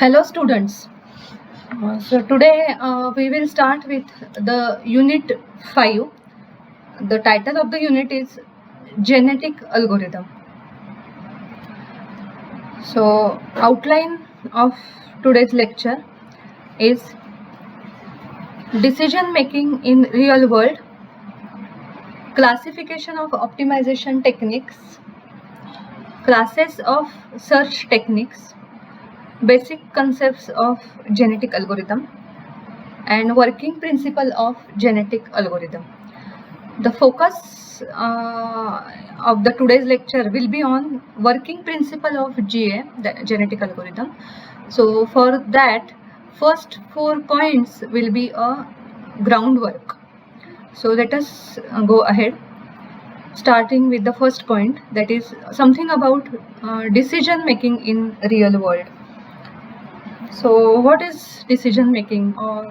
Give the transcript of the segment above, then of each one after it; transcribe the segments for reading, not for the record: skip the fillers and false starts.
Hello students. So today we will start with the unit 5. The title of the unit is genetic algorithm. So outline of today's lecture is decision making in real world, classification of optimization techniques, classes of search techniques, basic concepts of genetic algorithm, and working principle of genetic algorithm. The focus of the today's lecture will be on working principle of GA, the genetic algorithm. So for that, first 4 points will be a groundwork. So let us go ahead, starting with the first point, that is something about decision making in real world. So what is decision making, or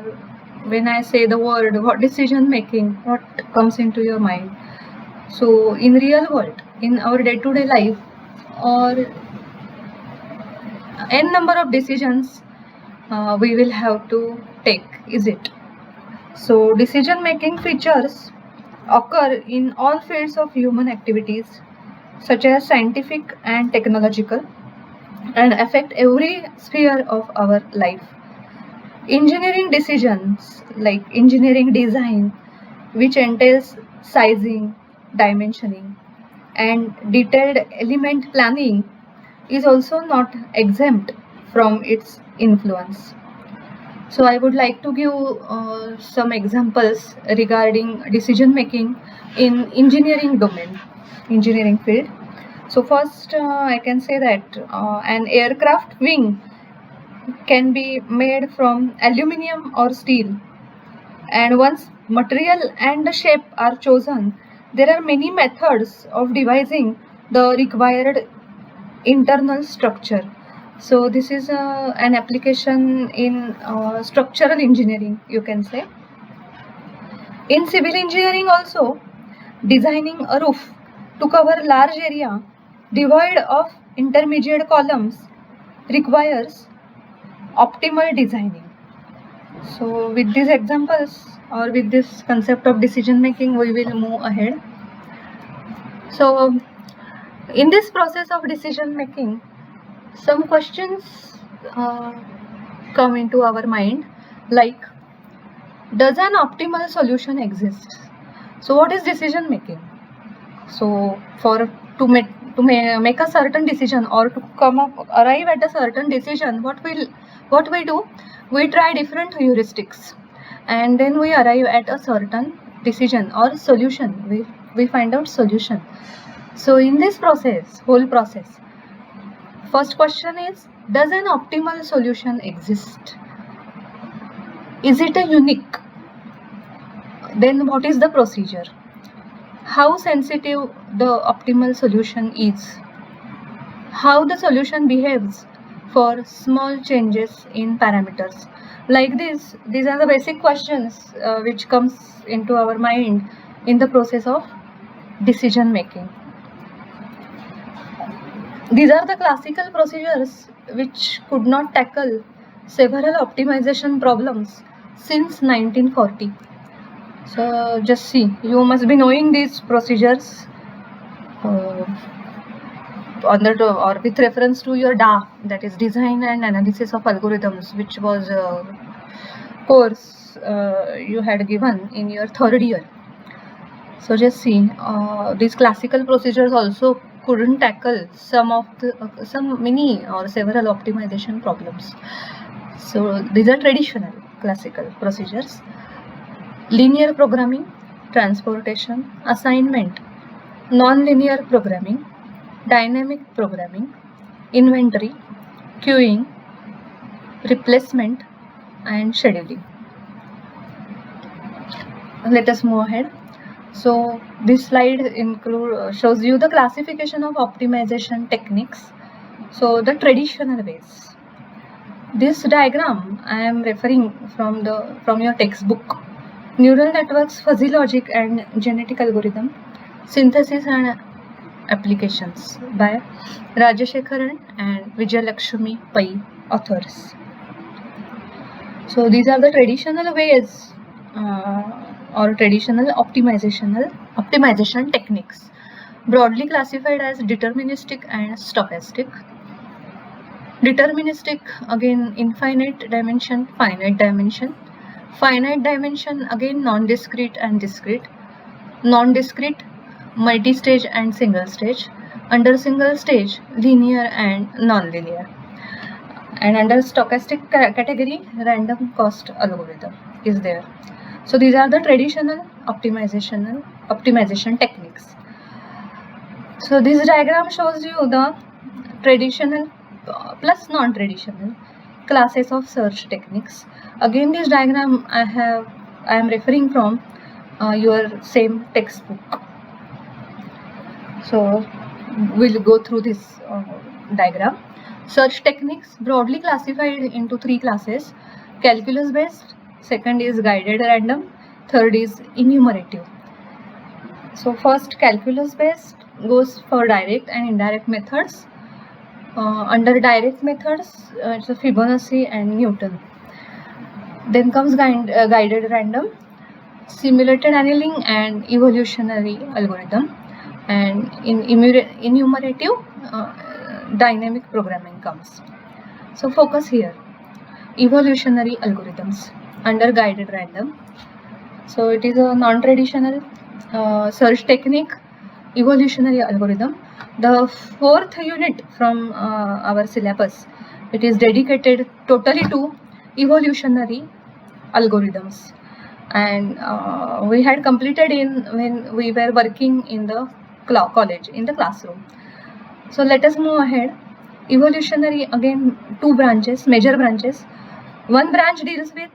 when I say the word what decision making, what comes into your mind? So in real world, in our day-to-day life, or n number of decisions we will have to take, is it? So decision making features occur in all fields of human activities, such as scientific and technological, and affect every sphere of our life. Engineering decisions like engineering design, which entails sizing, dimensioning, and detailed element planning, is also not exempt from its influence. So I would like to give some examples regarding decision making in engineering domain, engineering field. So first I can say that an aircraft wing can be made from aluminum or steel, and once material and the shape are chosen, there are many methods of devising the required internal structure. So this is an application in structural engineering, you can say. In civil engineering also, designing a roof to cover large area devoid of intermediate columns requires optimal designing. So with these examples, or with this concept of decision making, we will move ahead. So in this process of decision making, some questions come into our mind, like, does an optimal solution exist? So what is decision making? So to make a certain decision, or to arrive at a certain decision, what we do, we try different heuristics, and then we arrive at a certain decision or solution. We find out solution. So in this whole process, first question is, does an optimal solution exist? Is it a unique? Then what is the procedure? How sensitive the optimal solution is? How the solution behaves for small changes in parameters? Like this, these are the basic questions which comes into our mind in the process of decision making. These are the classical procedures which could not tackle several optimization problems since 1940. So just see, you must be knowing these procedures or with reference to your DA, that is Design and Analysis of Algorithms, which was a course you had given in your 3rd year. So just see, these classical procedures also couldn't tackle some many or several optimization problems. So these are traditional classical procedures: linear programming, transportation, assignment, non-linear programming, dynamic programming, inventory, queuing, replacement, and scheduling. Let us move ahead. So this slide shows you the classification of optimization techniques. So the traditional ways. This diagram I am referring from your textbook, Neural Networks, Fuzzy Logic and Genetic Algorithm, Synthesis and Applications, by Rajashekharan and Vijayalakshmi Pai, authors. So these are the traditional ways or traditional optimization techniques, broadly classified as deterministic and stochastic. Deterministic, again infinite dimension, finite dimension. Finite dimension, again non-discrete and discrete. Non-discrete, multi-stage and single stage. Under single stage, linear and non-linear. And under stochastic category, random cost algorithm is there. So these are the traditional optimization techniques. So this diagram shows you the traditional plus non-traditional classes of search techniques. Again, this diagram I am referring from your same textbook. So we'll go through this diagram. Search techniques broadly classified into three classes: calculus based, second is guided random, third is enumerative. So first, calculus based goes for direct and indirect methods. Under direct methods, it's a Fibonacci and Newton. Then comes guided random, simulated annealing and evolutionary algorithm. And in enumerative, dynamic programming comes. So focus here, evolutionary algorithms under guided random. So it is a non-traditional search technique, evolutionary algorithm. The fourth unit from our syllabus, it is dedicated totally to evolutionary algorithms, and we had completed when we were working in the college, in the classroom. So let us move ahead. Evolutionary, again two branches, major branches. One branch deals with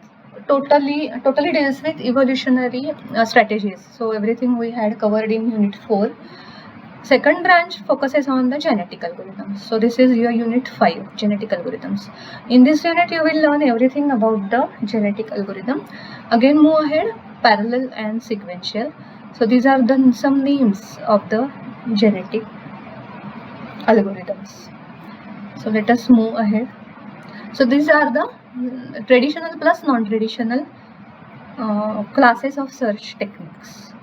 totally deals with evolutionary strategies. So everything we had covered in unit 4. Second branch focuses on the genetic algorithms. So this is your unit 5, genetic algorithms. In this unit you will learn everything about the genetic algorithm. Again move ahead, parallel and sequential. So these are some names of the genetic algorithms. So let us move ahead. So these are the traditional plus non-traditional classes of search techniques.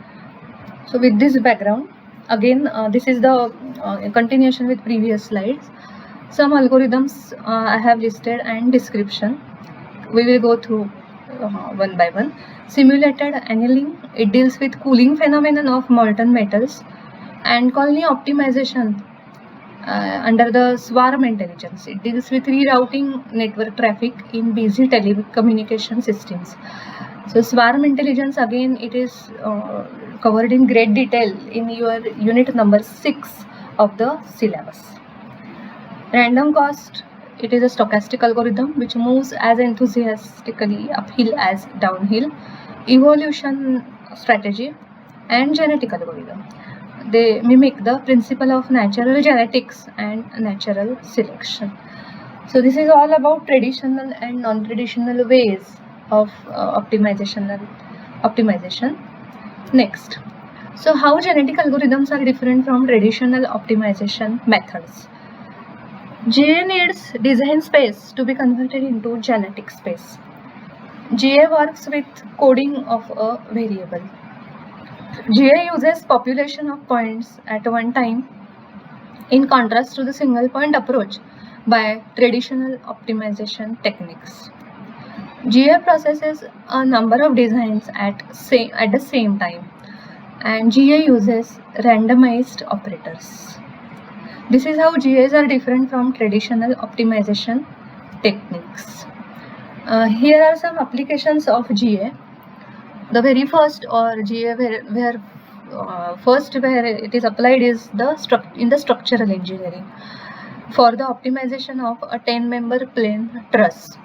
So with this background, again this is the continuation with previous slides. Some algorithms I have listed and description. We will go through one by one. Simulated annealing, it deals with cooling phenomenon of molten metals. And colony optimization, under the swarm intelligence, it deals with rerouting network traffic in busy telecommunication systems. So swarm intelligence, again it is covered in great detail in your unit number 6 of the syllabus. Random cost, it is a stochastic algorithm which moves as enthusiastically uphill as downhill. Evolution strategy and genetic algorithm, they mimic the principle of natural genetics and natural selection. So this is all about traditional and non-traditional ways of optimization. Next, so how genetic algorithms are different from traditional optimization methods. GA needs design space to be converted into genetic space. GA works with coding of a variable. GA uses population of points at one time, in contrast to the single point approach by traditional optimization techniques. GA processes a number of designs at the same time, and GA uses randomized operators. This is how GAs are different from traditional optimization techniques. Here are some applications of GA. The very first, or GA where it is applied is in the structural engineering for the optimization of a 10-member plane truss.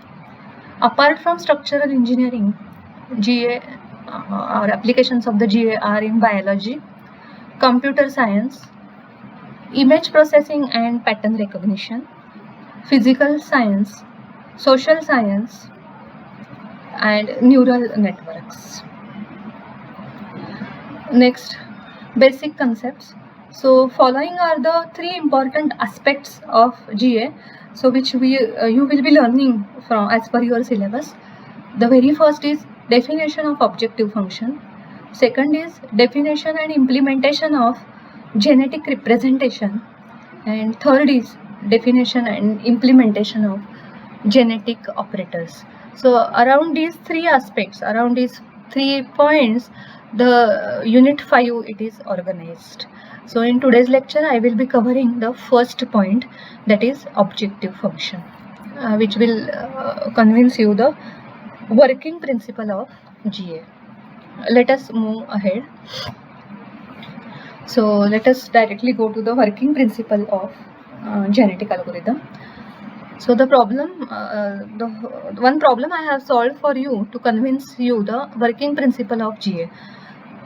Apart from structural engineering, GA or applications of the GA are in biology, computer science, image processing and pattern recognition, physical science, social science, and neural networks. Next, basic concepts. So following are the 3 important aspects of GA, so which you will be learning from as per your syllabus. The very first is definition of objective function. Second is definition and implementation of genetic representation. And third is definition and implementation of genetic operators. So around these three aspects, around these 3 points, the unit 5 it is organized. So in today's lecture I will be covering the first point, that is objective function, which will convince you the working principle of GA. Let us move ahead. So let us directly go to the working principle of genetic algorithm. So the problem, the one problem I have solved for you to convince you the working principle of GA.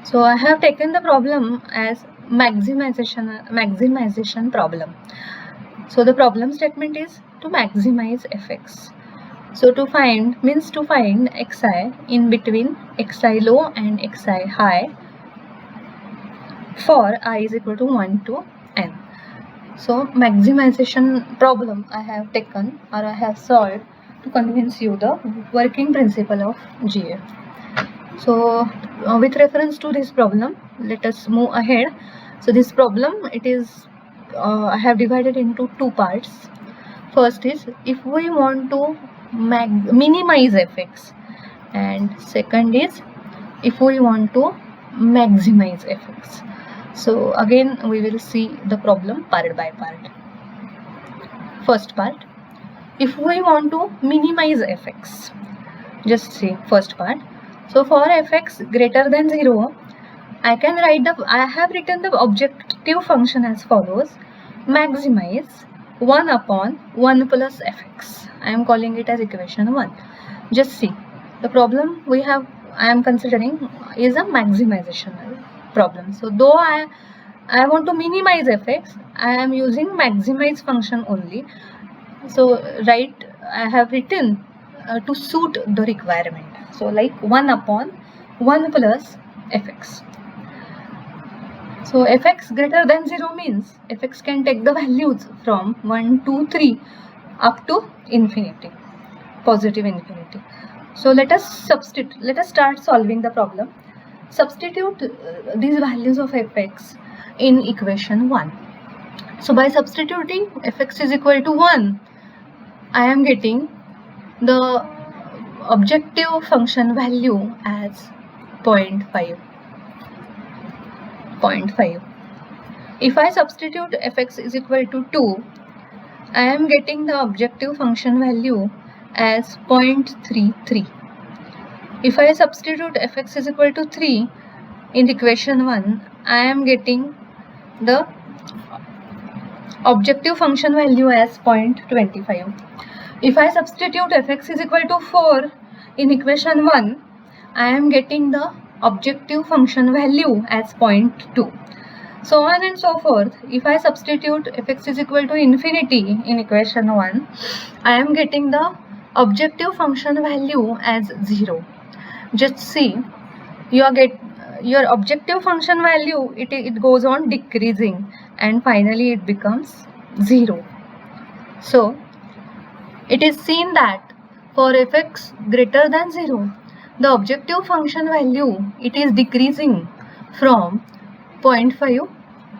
So I have taken the problem as maximization problem. So the problem statement is to maximize fx. So to find means to find xi in between xi low and xi high for I is equal to 1 to n. So maximization problem I have taken or I have solved to convince you the working principle of GA. So with reference to this problem, let us move ahead. So this problem, it is I have divided into 2 parts. First is if we want to minimize fx, and second is if we want to maximize fx. So again we will see the problem part by part. First part, if we want to minimize fx, just see first part. So for fx greater than 0, I have written the objective function as follows: maximize 1 upon 1 plus fx. I am calling it as equation 1. Just see, the problem I am considering is a maximization problem. So though I want to minimize fx, I am using maximize function only. So I have written to suit the requirement. So like 1 upon 1 plus fx. So fx greater than 0 means fx can take the values from 1, 2, 3 up to infinity, positive infinity. So let us start solving the problem. Substitute these values of fx in equation 1. So by substituting fx is equal to 1, I am getting the objective function value as 0.5. If I substitute fx is equal to 2, I am getting the objective function value as 0.33. If I substitute fx is equal to 3 in equation 1, I am getting the objective function value as 0.25. If I substitute fx is equal to 4 in equation 1, I am getting the objective function value as 0.2. So on and so forth. If I substitute fx is equal to infinity in equation 1, I am getting the objective function value as 0. Just see, your objective function value, it goes on decreasing and finally it becomes 0. So it is seen that for fx greater than 0, the objective function value, it is decreasing from 0.5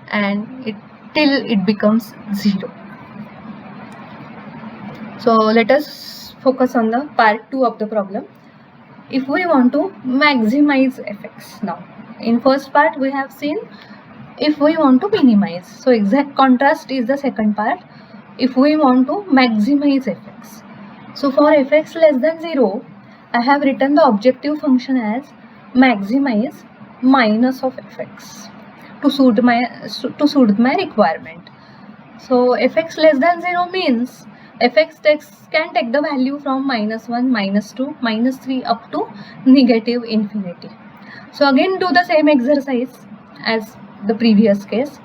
and till it becomes 0. So let us focus on the part 2 of the problem. If we want to maximize fx now, in first part we have seen if we want to minimize. So exact contrast is the second part, if we want to maximize fx. So for fx less than 0, I have written the objective function as maximize minus of fx to suit my requirement. So fx less than 0 means fx can take the value from -1, -2, -3 up to negative infinity. So again do the same exercise as the previous case.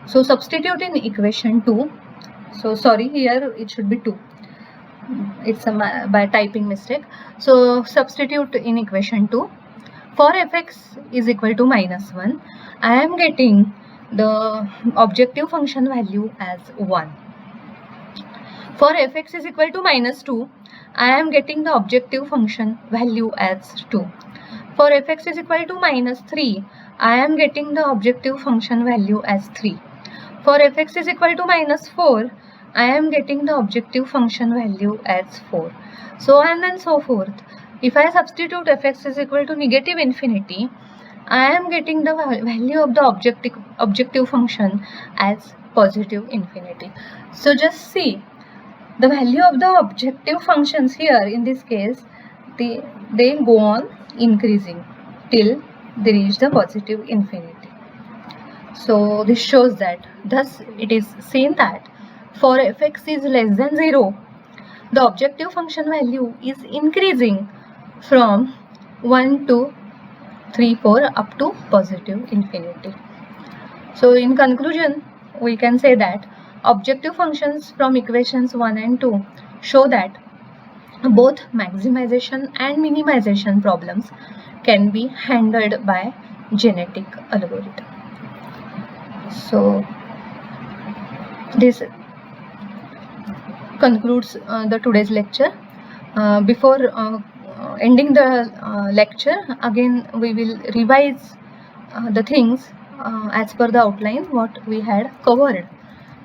So substitute in equation 2. So sorry, here it should be 2. It's by typing mistake. So substitute in equation 2. For fx is equal to -1, I am getting the objective function value as 1. For fx is equal to minus 2, I am getting the objective function value as 2. For fx is equal to minus 3, I am getting the objective function value as 3. For fx is equal to minus 4, I am getting the objective function value as 4. So on and so forth. If I substitute fx is equal to negative infinity, I am getting the value of the objective function as positive infinity. So just see, the value of the objective functions here in this case, they go on increasing till they reach the positive infinity. So this shows that, thus it is seen that for fx is less than 0, the objective function value is increasing from 1, 2, 3, 4 up to positive infinity. So in conclusion, we can say that objective functions from equations 1 and 2 show that both maximization and minimization problems can be handled by genetic algorithm. So this concludes the today's lecture. Before ending the lecture, again we will revise the things as per the outline what we had covered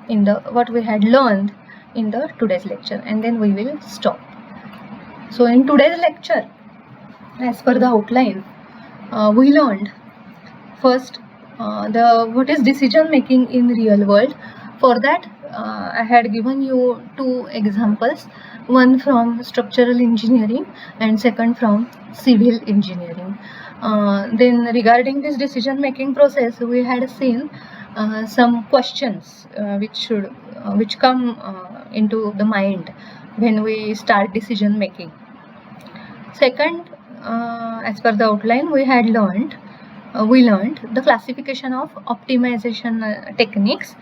in the what we had learned in the today's lecture, and then we will stop. So in today's lecture, as per the outline, we learned first what is decision making in real world. For that, I had given you two examples, one from structural engineering and second from civil engineering. Then regarding this decision making process, we had seen some questions which come into the mind when we start decision making. Second, as per the outline, we learned the classification of optimization techniques.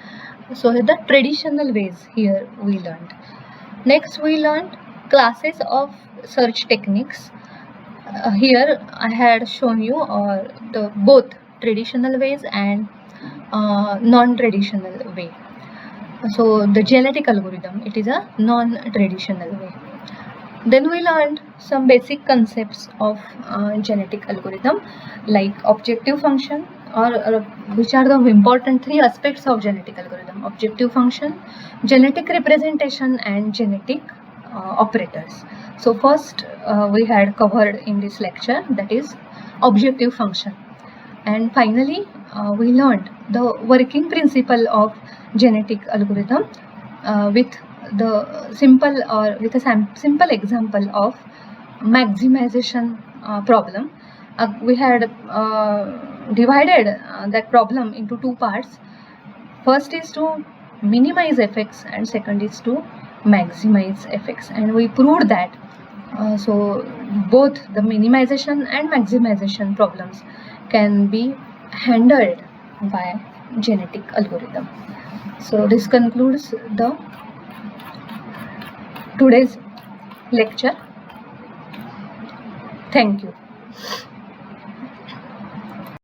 So the traditional ways here we learned. Next we learned classes of search techniques. Here I had shown you the both traditional ways and non-traditional way. So the genetic algorithm, it is a non-traditional way. Then we learned some basic concepts of genetic algorithm, like objective function, or which are the important three aspects of genetic algorithm: objective function, genetic representation, and genetic operators. So first we had covered in this lecture, that is objective function, and finally we learned the working principle of genetic algorithm with the simple example of maximization problem. We had divided that problem into two parts. First is to minimize fx and second is to maximize fx, and we proved that so both the minimization and maximization problems can be handled by genetic algorithm. So this concludes the today's lecture. Thank you.